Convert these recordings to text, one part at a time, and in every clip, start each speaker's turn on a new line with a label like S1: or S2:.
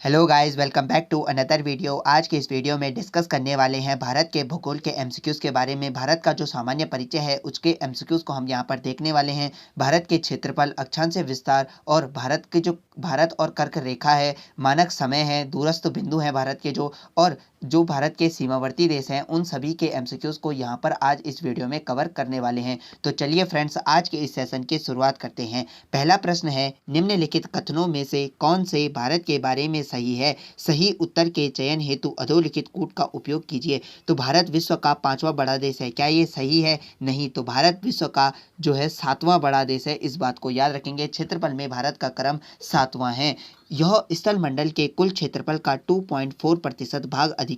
S1: Hello guys, welcome back to another video. आज के इस वीडियो में डिस्कस करने वाले हैं भारत के भूगोल के एमसीक्यूज़ के बारे में। भारत का जो सामान्य परिचय है उसके एमसीक्यूज़ को हम यहाँ पर देखने वाले हैं। भारत के क्षेत्रफल, अक्षांश विस्तार और भारत और कर्क रेखा है, मानक समय है, दूरस्थ बिंदु हैं भारत के जो भारत के सीमावर्ती देश हैं, उन सभी के एमसीक्यूज़ को यहाँ पर आज इस वीडियो में कवर करने वाले हैं। तो चलिए फ्रेंड्स, आज के इस सेशन की शुरुआत करते हैं। पहला प्रश्न है, निम्नलिखित कथनों में से कौन से भारत के बारे में सही है? सही उत्तर के चयन हेतु अधोलिखित कूट का उपयोग कीजिए। तो भारत विश्व का 5वां बड़ा देश है, क्या ये सही है? नहीं। तो भारत विश्व का जो है 7वां बड़ा देश है, इस बात को याद रखेंगे। क्षेत्रफल में भारत का क्रम 7वां है। यह स्थल मंडल के कुल क्षेत्रफल का 2.4% भाग अधिकृत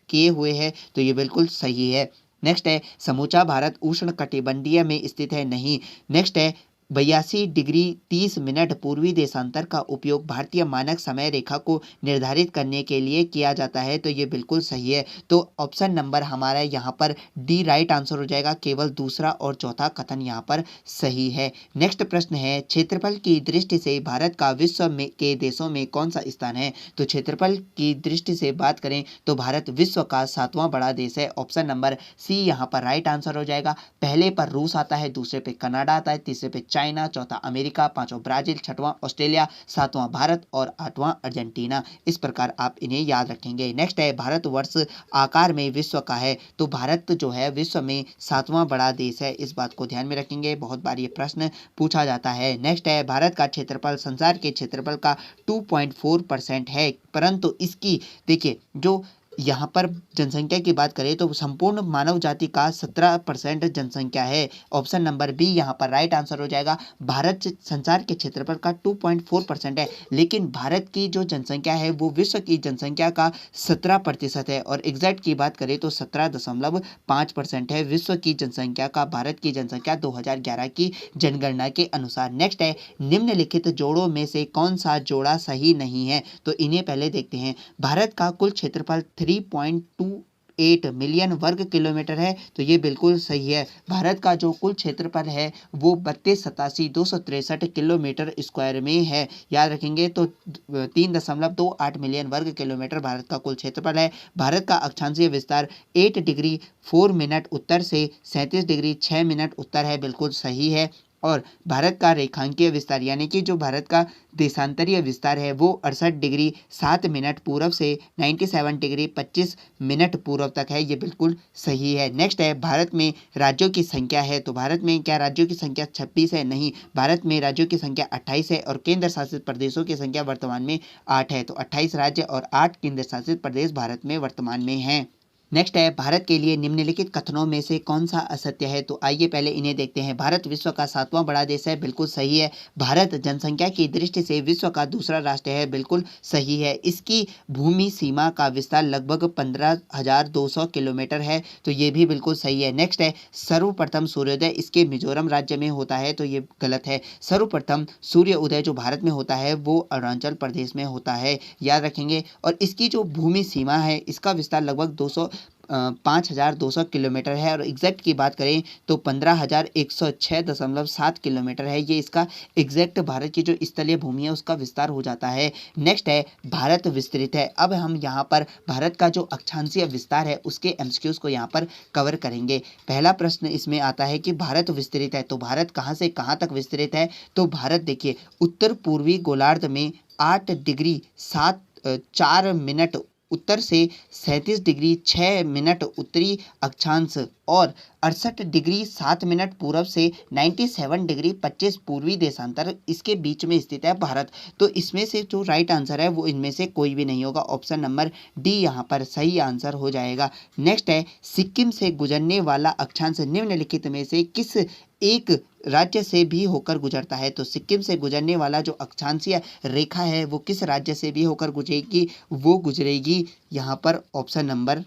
S1: किए हुए है, तो ये बिल्कुल सही है। नेक्स्ट है, समूचा भारत उष्ण कटिबंधीय में स्थित है। नहीं। नेक्स्ट है, 82 डिग्री 30 मिनट पूर्वी देशांतर का उपयोग भारतीय मानक समय रेखा को निर्धारित करने के लिए किया जाता है, तो ये बिल्कुल सही है। तो ऑप्शन नंबर हमारा यहाँ पर डी राइट आंसर हो जाएगा। केवल दूसरा और चौथा कथन यहाँ पर सही है। नेक्स्ट प्रश्न है, क्षेत्रफल की दृष्टि से भारत का विश्व में के देशों में कौन सा स्थान है? तो क्षेत्रफल की दृष्टि से बात करें तो भारत विश्व का 7वां बड़ा देश है। ऑप्शन नंबर सी यहाँ पर राइट आंसर हो जाएगा। पहले पर रूस आता है, दूसरे पे कनाडा आता है, तीसरे पे चाइना, चौथा अमेरिका, पांचवा ब्राजील, छठवां ऑस्ट्रेलिया, सातवां भारत और आठवां अर्जेंटीना। इस प्रकार आप इन्हें याद रखेंगे। नेक्स्ट है, भारतवर्ष आकार में विश्व का है, तो भारत जो है विश्व में 7वां बड़ा देश है, इस बात को ध्यान में रखेंगे। बहुत बार ये प्रश्न पूछा जाता है। नेक्स्ट है, भारत का क्षेत्रफल संसार के क्षेत्रफल का 2.4% है, परंतु इसकी देखिए जो यहाँ पर जनसंख्या की बात करें तो संपूर्ण मानव जाति का 17% जनसंख्या है। ऑप्शन नंबर बी यहाँ पर राइट आंसर हो जाएगा। भारत संसार के क्षेत्रफल का 2.4% है, लेकिन भारत की जो जनसंख्या है वो विश्व की जनसंख्या का 17% है, और एग्जैक्ट की बात करें तो 17.5% है विश्व की जनसंख्या का, भारत की जनसंख्या 2011 की जनगणना के अनुसार। नेक्स्ट है, निम्नलिखित जोड़ों में से कौन सा जोड़ा सही नहीं है? तो इन्हें पहले देखते हैं। भारत का कुल क्षेत्रफल 3.28 मिलियन वर्ग किलोमीटर है, तो ये बिल्कुल सही है। भारत का जो कुल क्षेत्रफल है वो 32,87,263 किलोमीटर स्क्वायर में है, याद रखेंगे। तो 3.28 मिलियन वर्ग किलोमीटर भारत का कुल क्षेत्रफल है। भारत का अक्षांशीय विस्तार 8 डिग्री 4 मिनट उत्तर से 37 डिग्री 6 मिनट उत्तर है, बिल्कुल सही है। और भारत का रेखांकीय विस्तार यानी कि जो भारत का देशांतरीय विस्तार है वो 68 डिग्री 7 मिनट पूर्व से 97 डिग्री 25 मिनट पूर्व तक है, ये बिल्कुल सही है। नेक्स्ट है, भारत में राज्यों की संख्या है, तो भारत में क्या राज्यों की संख्या 26 है? नहीं, भारत में राज्यों की संख्या 28 है और केंद्र शासित प्रदेशों की संख्या वर्तमान में 8 है। तो 28 राज्य और 8 केंद्र शासित प्रदेश भारत में वर्तमान में हैं। नेक्स्ट है, भारत के लिए निम्नलिखित कथनों में से कौन सा असत्य है? तो आइए पहले इन्हें देखते हैं। भारत विश्व का 7वां बड़ा देश है, बिल्कुल सही है। भारत जनसंख्या की दृष्टि से विश्व का दूसरा राष्ट्र है, बिल्कुल सही है। इसकी भूमि सीमा का विस्तार लगभग 15,200 किलोमीटर है, तो ये भी बिल्कुल सही है। नेक्स्ट है, सर्वप्रथम सूर्योदय इसके मिजोरम राज्य में होता है, तो ये गलत है। सर्वप्रथम सूर्य उदय जो भारत में होता है वो अरुणाचल प्रदेश में होता है, याद रखेंगे। और इसकी जो भूमि सीमा है इसका विस्तार लगभग 5,200 किलोमीटर है, और एग्जैक्ट की बात करें तो 15,106.7 किलोमीटर है। ये इसका एग्जैक्ट भारत की जो स्थलीय भूमि है उसका विस्तार हो जाता है। नेक्स्ट है, भारत विस्तृत है। अब हम यहाँ पर भारत का जो अक्षांशीय विस्तार है उसके एमसीक्यूज को यहाँ पर कवर करेंगे। पहला प्रश्न इसमें आता है कि भारत विस्तृत है, तो भारत कहाँ से कहाँ तक विस्तृत है? तो भारत देखिए उत्तर पूर्वी गोलार्ध में 8 डिग्री 4 मिनट उत्तर से 37 डिग्री 6 मिनट उत्तरी अक्षांश और 68 डिग्री 7 मिनट पूर्व से 97 डिग्री 25 पूर्वी देशांतर, इसके बीच में स्थित है भारत। तो इसमें से जो राइट आंसर है वो इनमें से कोई भी नहीं होगा। ऑप्शन नंबर डी यहाँ पर सही आंसर हो जाएगा। नेक्स्ट है, सिक्किम से गुजरने वाला अक्षांश निम्नलिखित में से किस एक राज्य से भी होकर गुजरता है? तो सिक्किम से गुजरने वाला जो अक्षांशीय रेखा है वो किस राज्य से भी होकर गुजरेगी? वो गुजरेगी यहाँ पर option number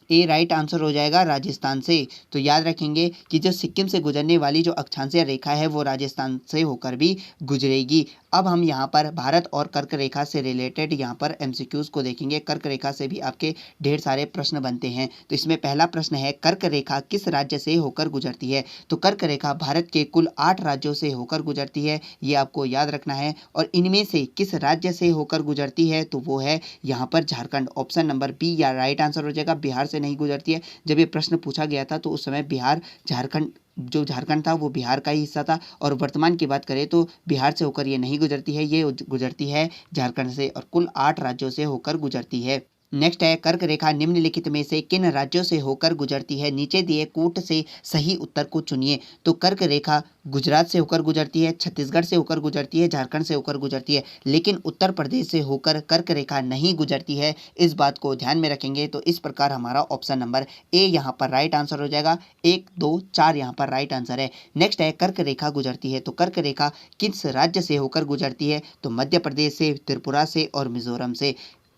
S1: A right answer हो जाएगा, राजस्थान से। तो याद रखेंगे कि जो सिक्किम से गुजरने वाली जो अक्षांशीय रेखा है वो राजस्थान से होकर भी गुजरेगी। अब हम यहाँ पर भारत और कर्क रेखा से रिलेटेड यहाँ पर एमसीक्यूज को देखेंगे। कर्क रेखा से भी आपके ढेर सारे प्रश्न बनते हैं। तो इसमें पहला प्रश्न है, कर्क रेखा किस राज्य से होकर गुजरती है? तो कर्क रेखा भारत के कुल 8 राज्यों से होकर गुजरती है, ये आपको याद रखना है। और इनमें से किस राज्य से होकर गुजरती है? तो वो है यहाँ पर झारखंड। ऑप्शन नंबर बी या राइट आंसर हो जाएगा। बिहार से नहीं गुजरती है। जब ये प्रश्न पूछा गया था तो उस समय बिहार, झारखंड, जो झारखंड था वो बिहार का ही हिस्सा था। और वर्तमान की बात करें तो बिहार से होकर ये नहीं गुजरती है, ये गुजरती है झारखंड से और कुल 8 राज्यों से होकर गुजरती है। नेक्स्ट है, कर्क रेखा निम्नलिखित में से किन राज्यों से होकर गुजरती है? नीचे दिए कूट से सही उत्तर को चुनिए। तो कर्क रेखा गुजरात से होकर गुजरती है, छत्तीसगढ़ से होकर गुजरती है, झारखंड से होकर गुजरती है, लेकिन उत्तर प्रदेश से होकर कर्क रेखा नहीं गुजरती है। इस बात को ध्यान में रखेंगे। तो इस प्रकार हमारा ऑप्शन नंबर ए यहाँ पर राइट आंसर हो जाएगा। 1, 2, 4 यहाँ पर राइट आंसर है। नेक्स्ट है, कर्क रेखा गुजरती है। तो कर्क रेखा किस राज्य से होकर गुजरती है? तो मध्य प्रदेश से, त्रिपुरा से और मिजोरम से।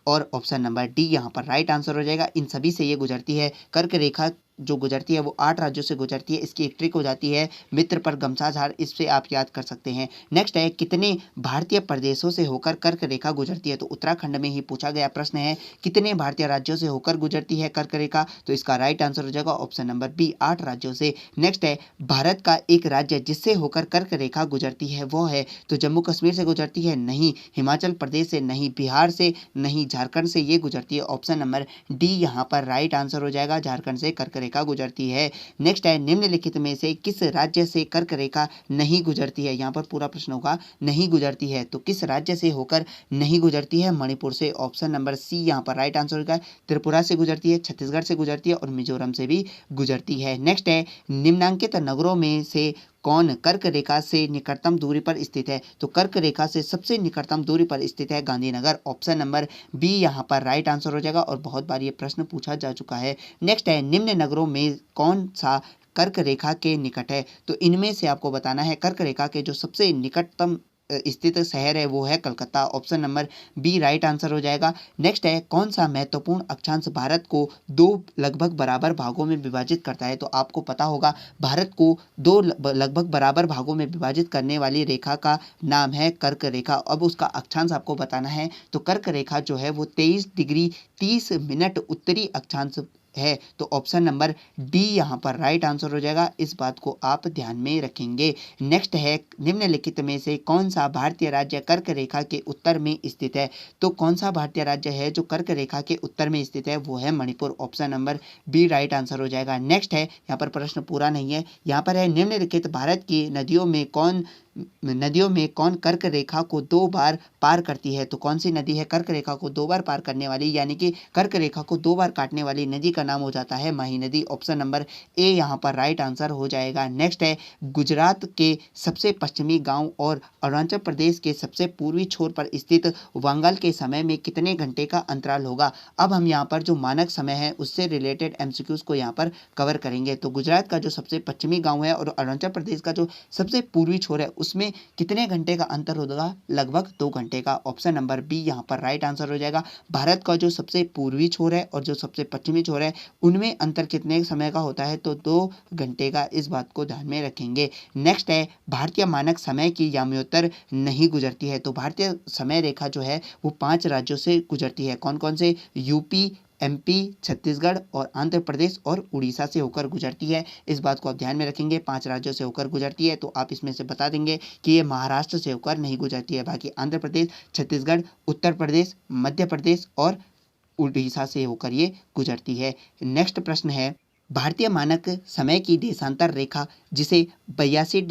S1: और ऑप्शन नंबर डी यहाँ पर राइट आंसर हो जाएगा। इन सभी से ये गुजरती है। कर्क रेखा जो गुजरती है वो 8 राज्यों से गुजरती है। इसकी एक ट्रिक हो जाती है, मित्र पर गमछा झाड़, इससे आप याद कर सकते हैं। नेक्स्ट है, कितने भारतीय प्रदेशों से होकर कर्क रेखा गुजरती है? तो उत्तराखंड में ही पूछा गया प्रश्न है, कितने भारतीय राज्यों से होकर गुजरती है कर्क रेखा? तो इसका राइट आंसर हो जाएगा ऑप्शन नंबर बी, 8 राज्यों से। नेक्स्ट है, भारत का एक राज्य जिससे होकर कर्क रेखा गुजरती है वो है? तो जम्मू कश्मीर से गुजरती है? नहीं। हिमाचल प्रदेश से? नहीं। बिहार से? नहीं। झारखंड से ये गुजरती है। ऑप्शन नंबर डी यहाँ पर राइट आंसर हो जाएगा। झारखंड से कर्क रेखा गुजरती है। नेक्स्ट है, निम्नलिखित में से किस राज्य से कर्क रेखा नहीं गुजरती है? यहाँ पर पूरा प्रश्न होगा नहीं गुजरती है। तो किस राज्य से होकर नहीं गुजरती है? मणिपुर से। ऑप्शन नंबर सी यहाँ पर राइट आंसर होगा। त्रिपुरा से गुजरती है, छत्तीसगढ़ से गुजरती है और मिजोरम से भी गुजरती है। नेक्स्ट है, निम्नांकित नगरों में से कौन कर्क रेखा से निकटतम दूरी पर स्थित है? तो कर्क रेखा से सबसे निकटतम दूरी पर स्थित है गांधीनगर। ऑप्शन नंबर बी यहाँ पर राइट आंसर हो जाएगा और बहुत बार ये प्रश्न पूछा जा चुका है। नेक्स्ट है, निम्न नगरों में कौन सा कर्क रेखा के निकट है? तो इनमें से आपको बताना है कर्क रेखा के जो सबसे निकटतम स्थित शहर है वो है Calcutta. Option number B right answer हो जाएगा। नेक्स्ट है, कौन सा महत्वपूर्ण अक्षांश भारत को 2 लगभग बराबर भागों में विभाजित करता है? तो आपको पता होगा भारत को 2 लगभग बराबर भागों में विभाजित करने वाली रेखा का नाम है कर्क रेखा। अब उसका अक्षांश आपको बताना है। तो कर्क रेखा जो है वो 23 डिग्री 30 मिनट उत्तरी अक्षांश है। तो ऑप्शन नंबर डी यहाँ पर राइट आंसर हो जाएगा। इस बात को आप ध्यान में रखेंगे। नेक्स्ट है, निम्नलिखित में से कौन सा भारतीय राज्य कर्क रेखा के उत्तर में स्थित है? तो कौन सा भारतीय राज्य है जो कर्क रेखा के उत्तर में स्थित है? वो है Manipur. Option number B right answer हो जाएगा। नेक्स्ट है, यहाँ पर प्रश्न पूरा नहीं है, यहाँ पर है, निम्नलिखित भारत की नदियों में कौन कर्क रेखा को 2 बार पार करती है? तो कौन सी नदी है कर्क रेखा को 2 बार पार करने वाली, यानी कि कर्क रेखा को 2 बार काटने वाली नदी का नाम हो जाता है माही नदी। ऑप्शन नंबर ए यहाँ पर राइट आंसर हो जाएगा। नेक्स्ट है, गुजरात के सबसे पश्चिमी गांव और अरुणाचल प्रदेश के सबसे पूर्वी छोर पर स्थित वांगल के समय में कितने घंटे का अंतराल होगा? अब हम यहाँ पर जो मानक समय है उससे रिलेटेड एमसीक्यूज को यहाँ पर कवर करेंगे। तो गुजरात का जो सबसे पश्चिमी गांव है और अरुणाचल प्रदेश का जो सबसे पूर्वी छोर है उसमें कितने घंटे का अंतर होगा? लगभग 2 घंटे का। ऑप्शन नंबर बी यहाँ पर राइट आंसर हो जाएगा। भारत का जो सबसे पूर्वी छोर है और जो सबसे पश्चिमी छोर है उनमें अंतर कितने समय का होता है? तो 2 घंटे का। इस बात को ध्यान में रखेंगे। नेक्स्ट है, भारतीय मानक समय की याम्योत्तर नहीं गुजरती है। तो भारतीय समय रेखा जो है वो 5 राज्यों से गुजरती है। कौन कौन से? यूपी, एमपी, छत्तीसगढ़ और आंध्र प्रदेश और उड़ीसा से होकर गुजरती है। इस बात को आप ध्यान में रखेंगे। 5 राज्यों से होकर गुजरती है। तो आप इसमें से बता देंगे कि ये महाराष्ट्र से होकर नहीं गुजरती है। बाकी आंध्र प्रदेश, छत्तीसगढ़, उत्तर प्रदेश, मध्य प्रदेश और उड़ीसा से होकर ये गुजरती है। नेक्स्ट प्रश्न है, भारतीय मानक समय की देशांतर रेखा जिसे 82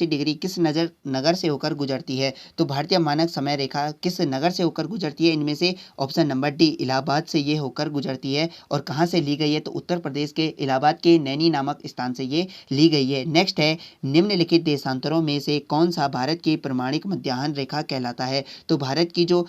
S1: डिग्री किस नगर से होकर गुजरती है? तो भारतीय मानक समय रेखा किस नगर से होकर गुजरती है? इनमें से ऑप्शन नंबर डी, इलाहाबाद से ये होकर गुजरती है। और कहाँ से ली गई है? तो उत्तर प्रदेश के इलाहाबाद के नैनी नामक स्थान से ये ली गई है। नेक्स्ट है, निम्नलिखित देशांतरों में से कौन सा भारत की प्रमाणिक मध्याह्न रेखा कहलाता है? तो भारत की जो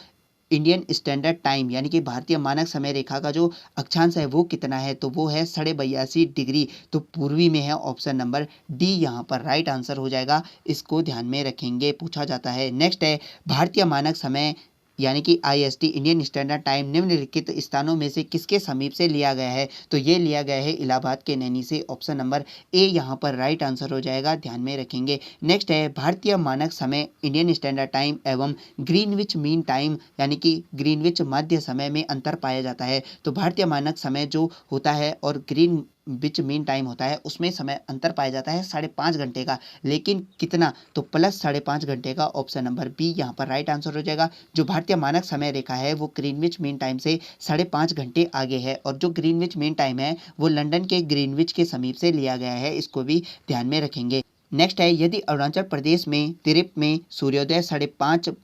S1: इंडियन स्टैंडर्ड टाइम यानी कि भारतीय मानक समय रेखा का जो अक्षांश है वो कितना है? तो वो है 82.5 डिग्री। तो पूर्वी में है। ऑप्शन नंबर डी यहाँ पर राइट आंसर हो जाएगा। इसको ध्यान में रखेंगे, पूछा जाता है। नेक्स्ट है, भारतीय मानक समय यानी कि IST इंडियन स्टैंडर्ड टाइम निम्नलिखित स्थानों में से किसके समीप से लिया गया है? तो ये लिया गया है इलाहाबाद के नैनी से। ऑप्शन नंबर ए यहाँ पर राइट आंसर हो जाएगा, ध्यान में रखेंगे। नेक्स्ट है भारतीय मानक समय इंडियन स्टैंडर्ड टाइम एवं ग्रीनविच मीन टाइम यानी कि ग्रीनविच मध्य समय में अंतर पाया जाता है। तो भारतीय मानक समय जो होता है और ग्रीन विच मीन टाइम होता है उसमें समय अंतर पाया जाता है 5.5 घंटे का, लेकिन कितना? तो प्लस 5.5 घंटे का। ऑप्शन नंबर बी यहाँ पर राइट आंसर हो जाएगा। जो भारतीय मानक समय रेखा है वो ग्रीनविच मीन टाइम से 5.5 घंटे आगे है और जो ग्रीनविच मीन टाइम है वो लंदन के ग्रीनविच के समीप से लिया गया है, इसको भी ध्यान में रखेंगे। नेक्स्ट है यदि अरुणाचल प्रदेश में तिरप में सूर्योदय 5:30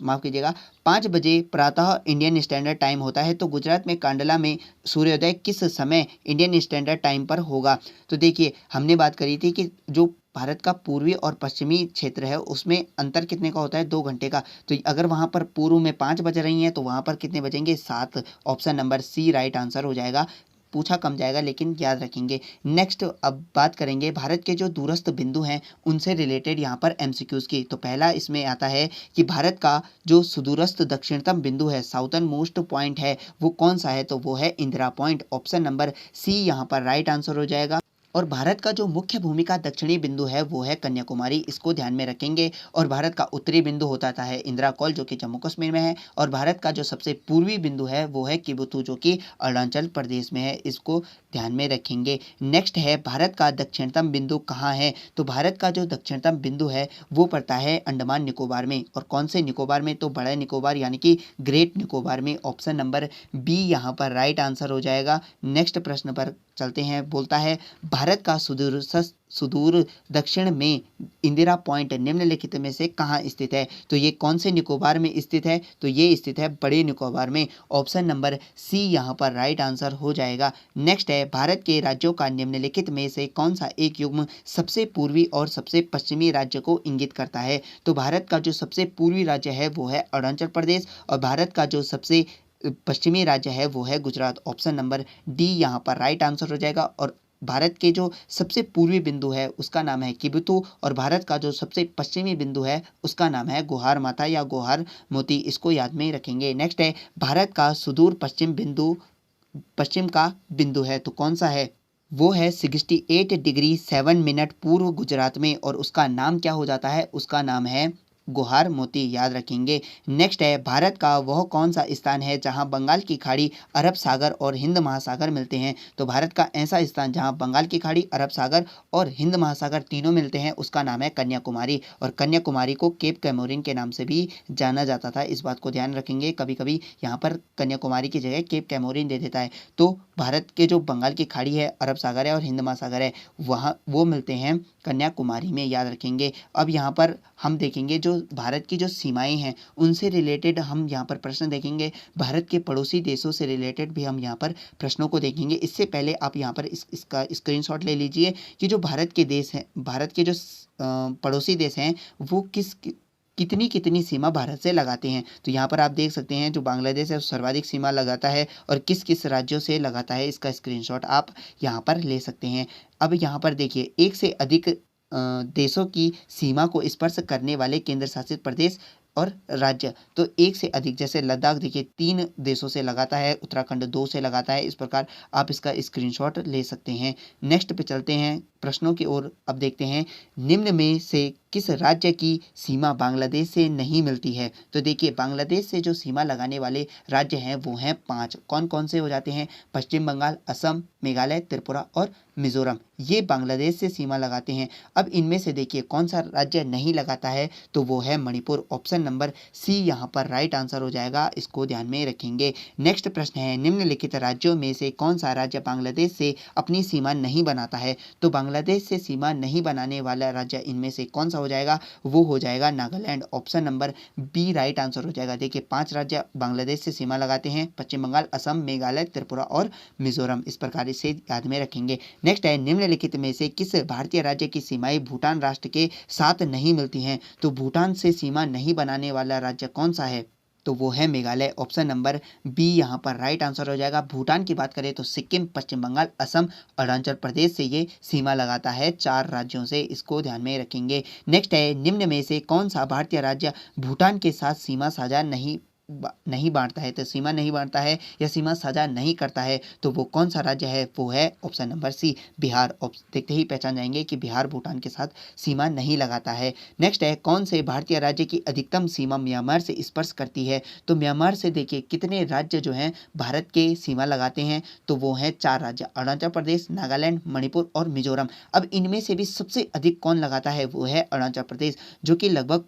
S1: माफ कीजिएगा 5 बजे प्रातः इंडियन स्टैंडर्ड टाइम होता है, तो गुजरात में कांडला में सूर्योदय किस समय इंडियन स्टैंडर्ड टाइम पर होगा? तो देखिए हमने बात करी थी कि जो भारत का पूर्वी और पश्चिमी क्षेत्र है उसमें अंतर कितने का होता है? 2 घंटे का। तो अगर वहां पर पूर्व में 5 बज रही हैं तो वहां पर कितने बजेंगे? 7। Option number C right answer हो जाएगा। पूछा कम जाएगा लेकिन याद रखेंगे। नेक्स्ट अब बात करेंगे भारत के जो दूरस्थ बिंदु हैं उनसे रिलेटेड यहाँ पर एमसीक्यूज की। तो पहला इसमें आता है कि भारत का जो सुदूरस्थ दक्षिणतम बिंदु है, साउथर्न मोस्ट पॉइंट है, वो कौन सा है? तो वो है Indira Point. Option number C यहाँ पर राइट आंसर हो जाएगा। और भारत का जो मुख्य भूमि का दक्षिणी बिंदु है वो है कन्याकुमारी, इसको ध्यान में रखेंगे। और भारत का उत्तरी बिंदु होता है इंदिरा कॉल जो कि जम्मू कश्मीर में है। और भारत का जो सबसे पूर्वी बिंदु है वो है किबुतु जो कि अरुणाचल प्रदेश में है, इसको ध्यान में रखेंगे। नेक्स्ट है भारत का दक्षिणतम बिंदु कहाँ है? तो भारत का जो दक्षिणतम बिंदु है वो पड़ता है अंडमान निकोबार में। और कौन से निकोबार में? तो बड़ा निकोबार यानी कि ग्रेट निकोबार में। ऑप्शन नंबर बी यहाँ पर राइट आंसर हो जाएगा। नेक्स्ट प्रश्न पर चलते हैं। बोलता है भारत का सुदूर दक्षिण में इंदिरा पॉइंट निम्नलिखित में से कहाँ स्थित है? तो ये कौन से निकोबार में स्थित है? तो ये स्थित है बड़े निकोबार में। ऑप्शन नंबर सी यहाँ पर राइट आंसर हो जाएगा। नेक्स्ट है भारत के राज्यों का निम्नलिखित में से कौन सा एक युग्म सबसे पूर्वी और सबसे पश्चिमी राज्य को इंगित करता है? तो भारत का जो सबसे पूर्वी राज्य है वो है अरुणाचल प्रदेश और भारत का जो सबसे पश्चिमी राज्य है वो है गुजरात। ऑप्शन नंबर डी यहाँ पर राइट आंसर हो जाएगा। और भारत के जो सबसे पूर्वी बिंदु है उसका नाम है किबुतु और भारत का जो सबसे पश्चिमी बिंदु है उसका नाम है गोहार माता या गोहार मोती, इसको याद में रखेंगे। नेक्स्ट है भारत का सुदूर पश्चिम बिंदु पश्चिम का बिंदु है तो कौन सा है? वो है 68 डिग्री 7 मिनट पूर्व गुजरात में और उसका नाम क्या हो जाता है? उसका नाम है गोहार मोती, याद रखेंगे। नेक्स्ट है भारत का वह कौन सा स्थान है जहां बंगाल की खाड़ी, अरब सागर और हिंद महासागर मिलते हैं? तो भारत का ऐसा स्थान जहां बंगाल की खाड़ी, अरब सागर और हिंद महासागर तीनों मिलते हैं उसका नाम है कन्याकुमारी। और कन्याकुमारी को केप कैमोरिन के नाम से भी जाना जाता था, इस बात को ध्यान रखेंगे। कभी कभी यहाँ पर कन्याकुमारी की जगह केप कैमोरिन दे देता है। तो भारत के जो बंगाल की खाड़ी है, अरब सागर है और हिंद महासागर है वहाँ वो मिलते हैं कन्याकुमारी में, याद रखेंगे। अब यहाँ पर हम देखेंगे जो भारत की जो सीमाएं हैं उनसे रिलेटेड हम यहाँ पर प्रश्न देखेंगे। भारत के पड़ोसी देशों से रिलेटेड भी हम यहाँ पर प्रश्नों को देखेंगे। इससे पहले आप यहाँ पर इसका स्क्रीनशॉट ले लीजिए कि जो भारत के देश हैं, भारत के जो पड़ोसी देश हैं वो कितनी कितनी सीमा भारत से लगाते हैं। तो यहाँ पर आप देख सकते हैं जो बांग्लादेश है सर्वाधिक सीमा लगाता है और किस किस राज्यों से लगाता है, इसका स्क्रीनशॉट आप यहाँ पर ले सकते हैं। अब यहाँ पर देखिए एक से अधिक देशों की सीमा को स्पर्श करने वाले केंद्र शासित प्रदेश और राज्य, तो एक से अधिक, जैसे लद्दाख देखिए 3 देशों से लगाता है, उत्तराखंड 2 से लगाता है। इस प्रकार आप इसका स्क्रीनशॉट ले सकते हैं। नेक्स्ट पे चलते हैं प्रश्नों की ओर। अब देखते हैं निम्न में से किस राज्य की सीमा बांग्लादेश से नहीं मिलती है? तो देखिए बांग्लादेश से जो सीमा लगाने वाले राज्य हैं वो हैं 5। कौन कौन से हो जाते हैं? पश्चिम बंगाल, असम, मेघालय, त्रिपुरा और मिजोरम, ये बांग्लादेश से सीमा लगाते हैं। अब इनमें से देखिए कौन सा राज्य नहीं लगाता है? तो वो है मणिपुर। ऑप्शन नंबर सी यहाँ पर राइट आंसर हो जाएगा, इसको ध्यान में रखेंगे। नेक्स्ट प्रश्न है निम्नलिखित राज्यों में से कौन सा राज्य बांग्लादेश से अपनी सीमा नहीं बनाता है? तो बांग्लादेश से सीमा नहीं बनाने वाला राज्य इनमें से कौन सा हो जाएगा? वो हो जाएगा Nagaland. Option number B right answer हो जाएगा। देखिए 5 राज्य बांग्लादेश से सीमा लगाते हैं, पश्चिम बंगाल, असम, मेघालय, त्रिपुरा और मिजोरम। इस प्रकार इसे याद में रखेंगे। नेक्स्ट है निम्नलिखित में से किस भारतीय राज्य की सीमाएं भूटान राष्ट्र के साथ नहीं मिलती हैं? तो भूटान से सीमा नहीं बनाने वाला राज्य कौन सा है? तो वो है मेघालय। ऑप्शन नंबर बी यहाँ पर राइट आंसर हो जाएगा। भूटान की बात करें तो सिक्किम, पश्चिम बंगाल, असम, अरुणाचल प्रदेश से ये सीमा लगाता है, 4 राज्यों से, इसको ध्यान में रखेंगे। नेक्स्ट है निम्न में से कौन सा भारतीय राज्य भूटान के साथ सीमा साझा नहीं नहीं बांटता है, तो सीमा नहीं बांटता है या सीमा साझा नहीं करता है, तो वो कौन सा राज्य है? वो है ऑप्शन नंबर सी, बिहार। देखते ही पहचान जाएंगे कि बिहार भूटान के साथ सीमा नहीं लगाता है। नेक्स्ट है, कौन से भारतीय राज्य की अधिकतम सीमा म्यांमार से स्पर्श करती है? तो म्यांमार से देखिए कितने राज्य जो हैं भारत के सीमा लगाते हैं, तो वो हैं 4 राज्य, अरुणाचल प्रदेश, नागालैंड, मणिपुर और मिजोरम। अब इनमें से भी सबसे अधिक कौन लगाता है? वो है अरुणाचल प्रदेश, जो कि लगभग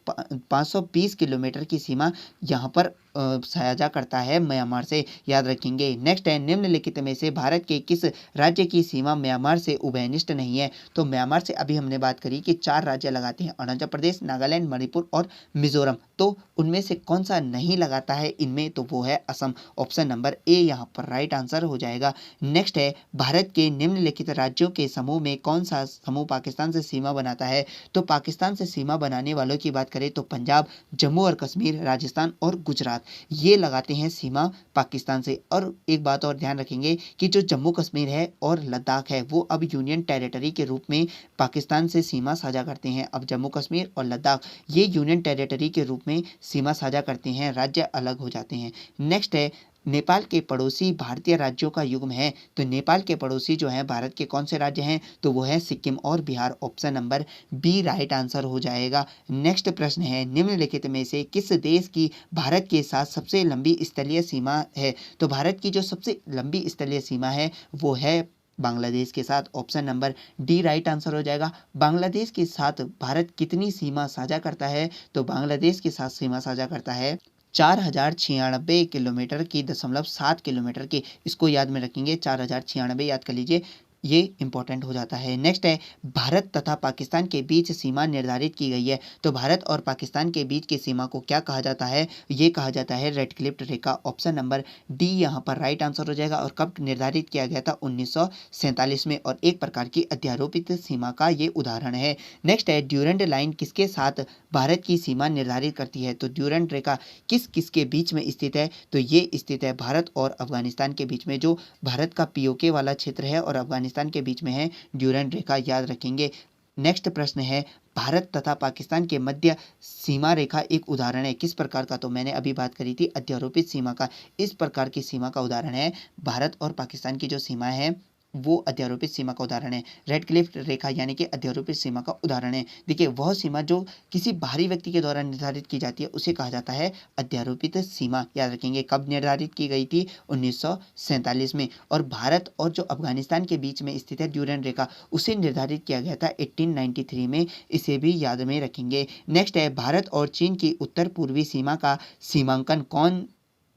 S1: 520 किलोमीटर की सीमा यहाँ पर साझा करता है म्यांमार से, याद रखेंगे। नेक्स्ट है, निम्नलिखित में से भारत के किस राज्य की सीमा म्यांमार से उभयनिष्ठ नहीं है? तो म्यांमार से अभी हमने बात करी कि 4 राज्य लगाते हैं, अरुणाचल प्रदेश, नागालैंड, मणिपुर और मिजोरम, तो उनमें से कौन सा नहीं लगाता है इनमें? तो वो है असम। ऑप्शन नंबर ए यहाँ पर राइट आंसर हो जाएगा। नेक्स्ट है, भारत के निम्नलिखित राज्यों के समूह में कौन सा समूह पाकिस्तान से सीमा बनाता है? तो पाकिस्तान से सीमा बनाने वालों की बात करें तो पंजाब, जम्मू और कश्मीर, राजस्थान और गुजरात, ये लगाते हैं सीमा पाकिस्तान से। और एक बात और ध्यान रखेंगे कि जो जम्मू कश्मीर है और लद्दाख है, वो अब यूनियन टेरिटरी के रूप में पाकिस्तान से सीमा साझा करते हैं। अब जम्मू कश्मीर और लद्दाख ये यूनियन टेरिटरी के रूप में सीमा साझा करते हैं, राज्य अलग हो जाते हैं। नेक्स्ट है, नेपाल के पड़ोसी भारतीय राज्यों का युग्म है। तो नेपाल के पड़ोसी जो हैं भारत के कौन से राज्य हैं? तो वो है सिक्किम और Bihar. Option number B right answer हो जाएगा। नेक्स्ट प्रश्न है, निम्नलिखित में से किस देश की भारत के साथ सबसे लंबी स्थलीय सीमा है? तो भारत की जो सबसे लंबी स्थलीय सीमा है वो है बांग्लादेश के साथ। Option number D right answer हो जाएगा। बांग्लादेश के साथ भारत कितनी सीमा साझा करता है? तो बांग्लादेश के साथ सीमा साझा करता है 4096 किलोमीटर की, 7 किलोमीटर की। इसको याद में रखेंगे, 4096 याद कर लीजिए, ये इंपॉर्टेंट हो जाता है। नेक्स्ट है, भारत तथा पाकिस्तान के बीच सीमा निर्धारित की गई है। तो भारत और पाकिस्तान के बीच की सीमा को क्या कहा जाता है? ये कहा जाता है रेड क्लिफ्ट रेखा। ऑप्शन नंबर डी यहाँ पर राइट आंसर हो जाएगा। और कब निर्धारित किया गया था? 1947 में, और एक प्रकार की अध्यारोपित सीमा का ये उदाहरण है। नेक्स्ट है, ड्यूरेंट लाइन किसके साथ भारत की सीमा निर्धारित करती है? तो ड्यूरेंट रेखा किस किसके बीच में स्थित है? तो ये स्थित है भारत और अफगानिस्तान के बीच में, जो भारत का पीओके वाला क्षेत्र है और अफगानिस्तान के बीच में है ड्यूरेंट रेखा, याद रखेंगे। नेक्स्ट प्रश्न है, भारत तथा पाकिस्तान के मध्य सीमा रेखा एक उदाहरण है किस प्रकार का? तो मैंने अभी बात करी थी अध्यारोपित सीमा का। इस प्रकार की सीमा का उदाहरण है भारत और पाकिस्तान की जो सीमा है वो अध्यारोपित सीमा का उदाहरण है। रेड क्लिफ रेखा यानी कि अध्यारोपित सीमा का उदाहरण है। देखिए, वह सीमा जो किसी बाहरी व्यक्ति के द्वारा निर्धारित की जाती है उसे कहा जाता है अध्यारोपित सीमा, याद रखेंगे। कब निर्धारित की गई थी? 1947 में। और भारत और जो अफगानिस्तान के बीच में स्थित है ड्यूरेंट रेखा, उसे निर्धारित किया गया था 1893 में, इसे भी याद में रखेंगे। नेक्स्ट है, भारत और चीन की उत्तर पूर्वी सीमा का सीमांकन कौन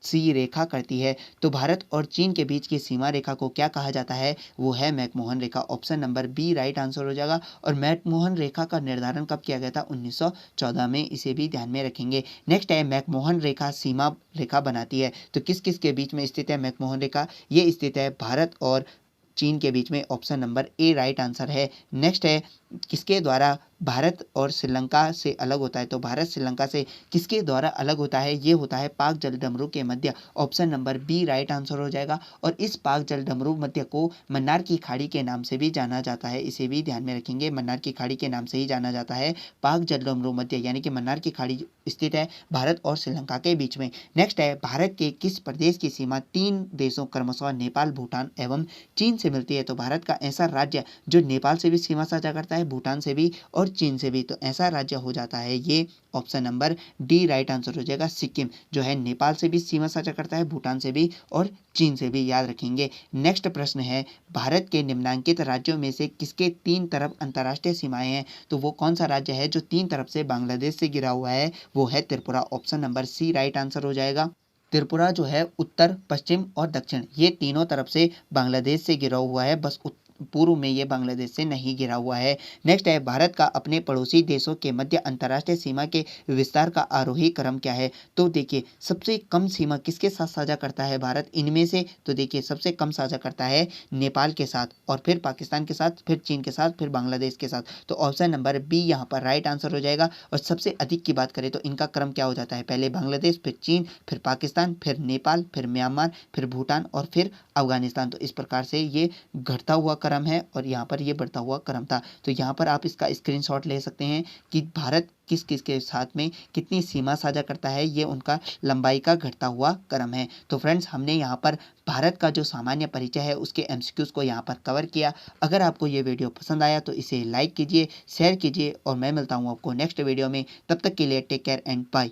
S1: सी रेखा करती है? तो भारत और चीन के बीच की सीमा रेखा को क्या कहा जाता है? वो है मैकमोहन रेखा। Option number B right answer हो जाएगा। और मैकमोहन रेखा का निर्धारण कब किया गया था? 1914 में, इसे भी ध्यान में रखेंगे। नेक्स्ट है, मैकमोहन रेखा सीमा रेखा बनाती है। तो किस किस के बीच में स्थित है मैकमोहन रेखा? ये स्थित है भारत और चीन के बीच में। Option number A right answer है। नेक्स्ट है, किसके द्वारा भारत और श्रीलंका से अलग होता है? तो भारत श्रीलंका से किसके द्वारा अलग होता है? ये होता है पाक जलडमरू के मध्य। Option number B right answer हो जाएगा। और इस पाक जलडमरू मध्य को मन्नार की खाड़ी के नाम से भी जाना जाता है, इसे भी ध्यान में रखेंगे। मन्नार की खाड़ी के नाम से ही जाना जाता है पाक जलडमरू मध्य, यानी कि मन्नार की खाड़ी स्थित है भारत और श्रीलंका के बीच में। नेक्स्ट है, भारत के किस प्रदेश की सीमा 3 देशों क्रमशः नेपाल, भूटान एवं चीन से मिलती है? तो भारत का ऐसा राज्य जो नेपाल से भी सीमा साझा करता है, भूटान से भी और चीन से भी, तो ऐसा राज्य हो जाता है ये option number D right answer हो जाएगा। सिक्किम जो है नेपाल से भी सीमा साझा करता है, भूटान से भी और चीन से भी, याद रखेंगे। नेक्स्ट प्रश्न है, भारत के निम्नांकित राज्यों में से किसके 3 तरफ अंतर्राष्ट्रीय सीमाएं हैं? तो वो कौन सा राज्य है जो 3 तरफ से बांग्लादेश से घिरा हुआ है? वो है Tripura. Option number C right answer हो जाएगा। त्रिपुरा जो है उत्तर, पश्चिम और दक्षिण, ये तीनों तरफ से बांग्लादेश से घिरा हुआ है, बस पूर्व में ये बांग्लादेश से नहीं घिरा हुआ है। नेक्स्ट है, भारत का अपने पड़ोसी देशों के मध्य अंतर्राष्ट्रीय सीमा के विस्तार का आरोही क्रम क्या है? तो देखिए, सबसे कम सीमा किसके साथ साझा करता है भारत इनमें से? तो देखिए, सबसे कम साझा करता है नेपाल के साथ, और फिर पाकिस्तान के साथ, फिर चीन के साथ, फिर बांग्लादेश के साथ। तो ऑप्शन नंबर बी यहाँ पर राइट आंसर हो जाएगा। और सबसे अधिक की बात करें तो इनका क्रम क्या हो जाता है? पहले बांग्लादेश, फिर चीन, फिर पाकिस्तान, फिर नेपाल, फिर म्यांमार, फिर भूटान और फिर अफगानिस्तान। तो इस प्रकार से ये घटता हुआ क्रम है और यहाँ पर ये बढ़ता हुआ क्रम था। तो यहाँ पर आप इसका स्क्रीनशॉट ले सकते हैं कि भारत किस किस के साथ में कितनी सीमा साझा करता है, ये उनका लंबाई का घटता हुआ क्रम है। तो फ्रेंड्स, हमने यहाँ पर भारत का जो सामान्य परिचय है उसके एमसीक्यूज को यहाँ पर कवर किया। अगर आपको ये वीडियो पसंद आया तो इसे लाइक कीजिए, शेयर कीजिए और मैं मिलता हूँ आपको नेक्स्ट वीडियो में। तब तक के लिए टेक केयर एंड बाय।